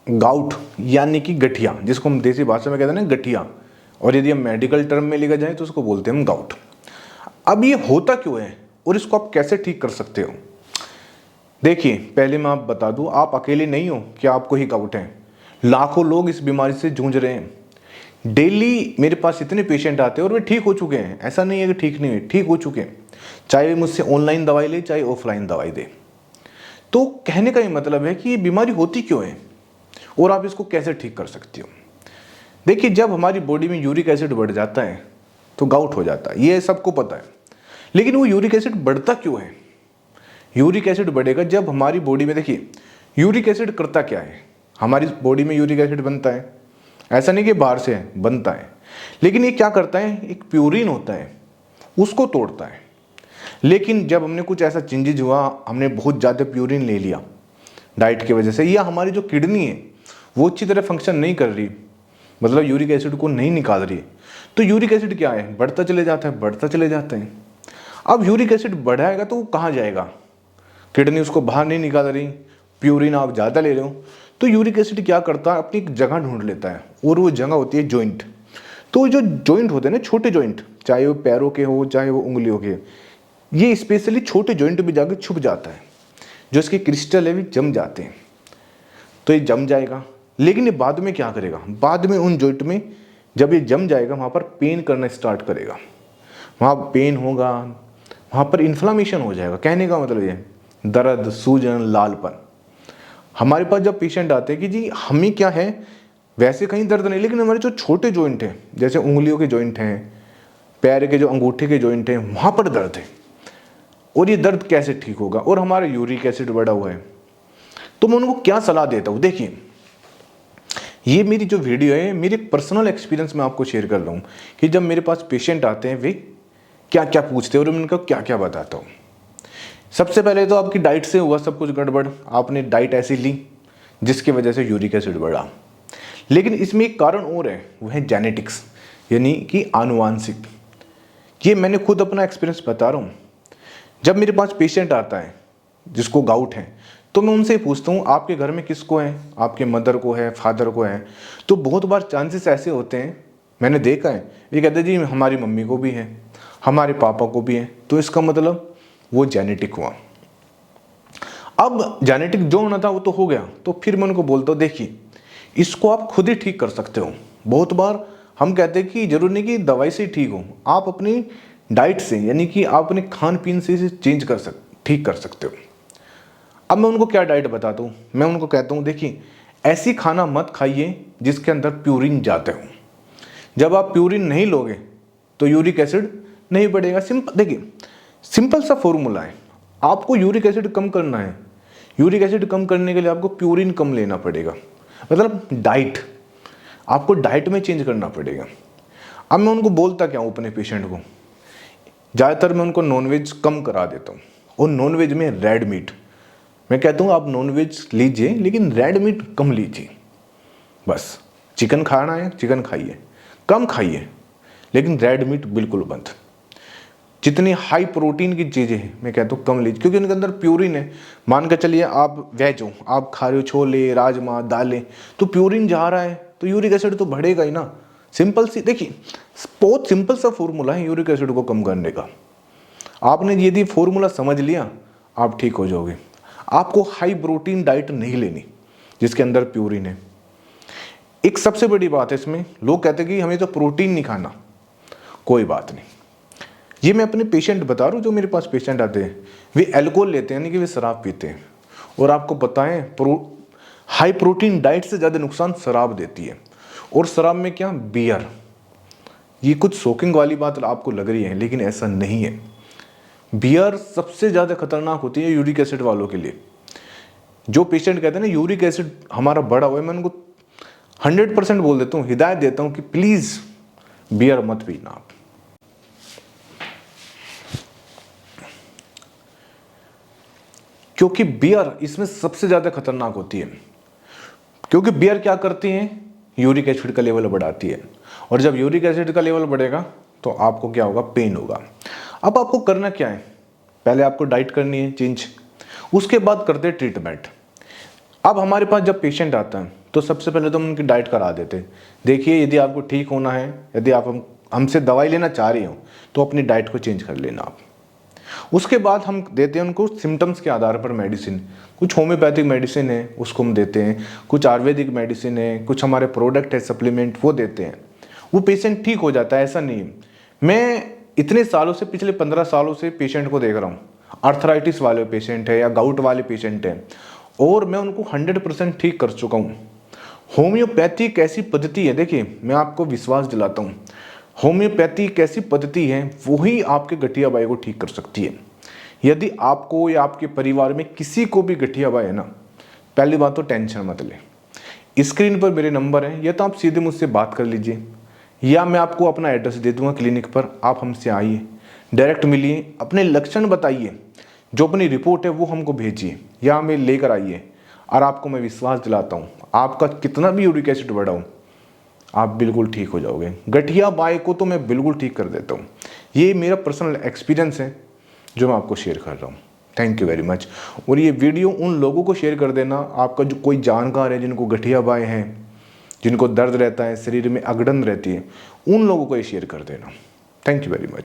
Gout यानी कि गठिया, जिसको हम देसी भाषा में कहते हैं ना गठिया, और यदि हम मेडिकल टर्म में लिखा जाए तो उसको बोलते हैं हम गाउट। अब ये होता क्यों है और इसको आप कैसे ठीक कर सकते हो? देखिए, पहले मैं आप बता दूं, आप अकेले नहीं हो कि आपको ही गाउट है। लाखों लोग इस बीमारी से जूझ रहे हैं। डेली मेरे पास इतने पेशेंट आते हैं और वे ठीक हो चुके हैं, ऐसा नहीं है कि ठीक नहीं है, ठीक हो चुके हैं, चाहे वे मुझसे ऑनलाइन दवाई ले चाहे ऑफलाइन दवाई दे। तो कहने का ये मतलब है कि ये बीमारी होती क्यों है और आप इसको कैसे ठीक कर सकते हो। देखिए, जब हमारी बॉडी में यूरिक एसिड बढ़ जाता है तो गाउट हो जाता है, ये सबको पता है। लेकिन वो यूरिक एसिड बढ़ता क्यों है? यूरिक एसिड बढ़ेगा जब हमारी बॉडी में, देखिए यूरिक एसिड करता क्या है, हमारी बॉडी में यूरिक एसिड बनता है, ऐसा नहीं कि बाहर से बनता है, लेकिन ये क्या करता है, एक प्यूरिन होता है उसको तोड़ता है। लेकिन जब हमने कुछ ऐसा चेंजेज हुआ, हमने बहुत ज़्यादा प्यूरिन ले लिया डाइट की वजह से, या हमारी जो किडनी है वो अच्छी तरह फंक्शन नहीं कर रही, मतलब यूरिक एसिड को नहीं निकाल रही, तो यूरिक एसिड क्या है, बढ़ता चले जाता है, बढ़ता चले जाते हैं। अब यूरिक एसिड बढ़ाएगा तो वो कहाँ जाएगा, किडनी उसको बाहर नहीं निकाल रही, प्यूरिन आप ज़्यादा ले रहे हो, तो यूरिक एसिड क्या करता है, अपनी एक जगह ढूंढ लेता है, और वो जगह होती है जॉइंट। तो जो जॉइंट होते हैं ना, छोटे जॉइंट, चाहे वो पैरों के हो चाहे वो उंगलियों के, ये स्पेशली छोटे जॉइंट में जाकर छुप जाता है, जो इसके क्रिस्टल है भी जम जाते हैं। तो ये जम जाएगा, लेकिन ये बाद में क्या करेगा, बाद में उन जॉइंट में जब ये जम जाएगा वहाँ पर पेन करना स्टार्ट करेगा, वहाँ पेन होगा, वहाँ पर इन्फ्लामेशन हो जाएगा। कहने का मतलब ये दर्द, सूजन, लालपन। हमारे पास जब पेशेंट आते हैं कि जी हमें क्या है, वैसे कहीं दर्द नहीं, लेकिन हमारे जो छोटे जॉइंट हैं, जैसे उंगलियों के जॉइंट हैं, पैर के जो अंगूठे के जॉइंट हैं, वहाँ पर दर्द है, और ये दर्द कैसे ठीक होगा, और हमारा यूरिक एसिड बढ़ा हुआ है। तो मैं उनको क्या सलाह देता हूँ, देखिए ये मेरी जो वीडियो है, मेरे पर्सनल एक्सपीरियंस में आपको शेयर कर रहा हूँ कि जब मेरे पास पेशेंट आते हैं वे क्या क्या पूछते हैं और मैं उनको क्या क्या बताता हूँ। सबसे पहले तो आपकी डाइट से हुआ सब कुछ गड़बड़, आपने डाइट ऐसी ली जिसकी वजह से यूरिक एसिड बढ़ा। लेकिन इसमें एक कारण और है, वो है जेनेटिक्स, यानी कि आनुवांशिक। ये मैंने खुद अपना एक्सपीरियंस बता रहा हूँ। जब मेरे पास पेशेंट आता है जिसको गाउट है, तो मैं उनसे पूछता हूँ आपके घर में किसको है, आपके मदर को है, फादर को है। तो बहुत बार चांसेस ऐसे होते हैं, मैंने देखा है, ये कहते हैं जी हमारी मम्मी को भी है, हमारे पापा को भी है, तो इसका मतलब वो जेनेटिक हुआ। अब जेनेटिक जो होना था वो तो हो गया, तो फिर मैं उनको बोलता हूँ देखिए इसको आप खुद ही ठीक कर सकते हो। बहुत बार हम कहते हैं कि जरूरी नहीं कि दवाई से ही ठीक हो, आप अपनी डाइट से, यानी कि आप अपने खान पीन से इसे चेंज कर ठीक कर सकते हो। अब मैं उनको क्या डाइट बताता हूँ, मैं उनको कहता हूँ देखिए ऐसी खाना मत खाइए जिसके अंदर प्यूरिन जाते हो। जब आप प्यूरिन नहीं लोगे तो यूरिक एसिड नहीं बढ़ेगा। सिंपल, देखिए सिंपल सा फॉर्मूला है, आपको यूरिक एसिड कम करना है, यूरिक एसिड कम करने के लिए आपको प्यूरिन कम लेना पड़ेगा, मतलब डाइट, आपको डाइट में चेंज करना पड़ेगा। अब मैं उनको बोलता क्या हूँ अपने पेशेंट को, ज़्यादातर मैं उनको नॉनवेज कम करा देता हूँ, और नॉनवेज में रेड मीट, मैं कहता हूँ आप नॉनवेज लीजिए लेकिन रेड मीट कम लीजिए। बस चिकन खाना है चिकन खाइए, कम खाइए, लेकिन रेड मीट बिल्कुल बंद। जितनी हाई प्रोटीन की चीज़ें हैं मैं कहता हूँ कम लीजिए, क्योंकि उनके अंदर प्यूरिन है। मान कर चलिए आप वेज हो, आप खा रहे हो छोले, राजमा, दालें, तो प्यूरिन जा रहा है तो यूरिक एसिड तो बढ़ेगा ही ना। सिंपल सी, देखिए बहुत सिंपल सा फॉर्मूला है यूरिक एसिड को कम करने का। आपने यदि फॉर्मूला समझ लिया आप ठीक हो जाओगे। आपको हाई प्रोटीन डाइट नहीं लेनी जिसके अंदर प्यूरिन है। एक सबसे बड़ी बात है इसमें, लोग कहते हैं कि हमें तो प्रोटीन नहीं खाना, कोई बात नहीं। ये मैं अपने पेशेंट बता रहा हूँ, जो मेरे पास पेशेंट आते हैं वे अल्कोहल लेते हैं, यानी कि वे शराब पीते हैं, और आपको पता है हाई प्रोटीन डाइट से ज़्यादा नुकसान शराब देती है। और शराब में क्या, बियर। ये कुछ शॉकिंग वाली बात आपको लग रही है लेकिन ऐसा नहीं है। बियर सबसे ज़्यादा खतरनाक होती है यूरिक एसिड वालों के लिए। जो पेशेंट कहते हैं ना यूरिक एसिड हमारा बढ़ा हुआ है, मैं उनको 100% बोल देता हूँ, हिदायत देता हूँ कि प्लीज़ बियर मत पीना आप। क्योंकि बियर इसमें सबसे ज़्यादा खतरनाक होती है। क्योंकि बियर क्या करती है, यूरिक एसिड का लेवल बढ़ाती है, और जब यूरिक एसिड का लेवल बढ़ेगा तो आपको क्या होगा, पेन होगा। अब आपको करना क्या है, पहले आपको डाइट करनी है चेंज, उसके बाद करते हैं ट्रीटमेंट। अब हमारे पास जब पेशेंट आता है तो सबसे पहले तो हम उनकी डाइट करा देते। देखिए यदि आपको ठीक होना है, यदि आप हमसे दवाई लेना चाह रहे हो तो अपनी डाइट को चेंज कर लेना आप। उसके बाद हम देते हैं उनको सिम्टम्स के आधार पर मेडिसिन। कुछ होम्योपैथिक मेडिसिन है उसको हम देते हैं, कुछ आयुर्वेदिक मेडिसिन है, कुछ हमारे प्रोडक्ट है सप्लीमेंट वो देते हैं। वो पेशेंट ठीक हो जाता है, ऐसा नहीं है। मैं इतने सालों से, पिछले 15 सालों से पेशेंट को देख रहा हूँ। आर्थराइटिस वाले पेशेंट है या गाउट वाले पेशेंट हैं, और मैं उनको 100% ठीक कर चुका हूँ। होम्योपैथी एक ऐसी पद्धति है, देखिए मैं आपको विश्वास दिलाता हूँ, होम्योपैथी एक ऐसी पद्धति है वही आपके गठिया बाई को ठीक कर सकती है। यदि आपको या आपके परिवार में किसी को भी गठिया बाई है ना, पहली बात तो टेंशन मत ले। स्क्रीन पर मेरे नंबर हैं, या तो आप सीधे मुझसे बात कर लीजिए, या मैं आपको अपना एड्रेस दे दूंगा क्लिनिक पर, आप हमसे आइए, डायरेक्ट मिलिए, अपने लक्षण बताइए, जो अपनी रिपोर्ट है वो हमको भेजिए या हमें लेकर आइए, और आपको मैं विश्वास दिलाता हूँ आपका कितना भी यूरिक एसिड बढ़ा हो आप बिल्कुल ठीक हो जाओगे। गठिया बाई को तो मैं बिल्कुल ठीक कर देता हूँ। ये मेरा पर्सनल एक्सपीरियंस है जो मैं आपको शेयर कर रहा हूँ। Thank you very much. और ये वीडियो उन लोगों को शेयर कर देना, आपका जो कोई जानकार है जिनको गठिया बाई है, जिनको दर्द रहता है, शरीर में अगड़न रहती है, उन लोगों को ये शेयर कर देना। Thank you very much.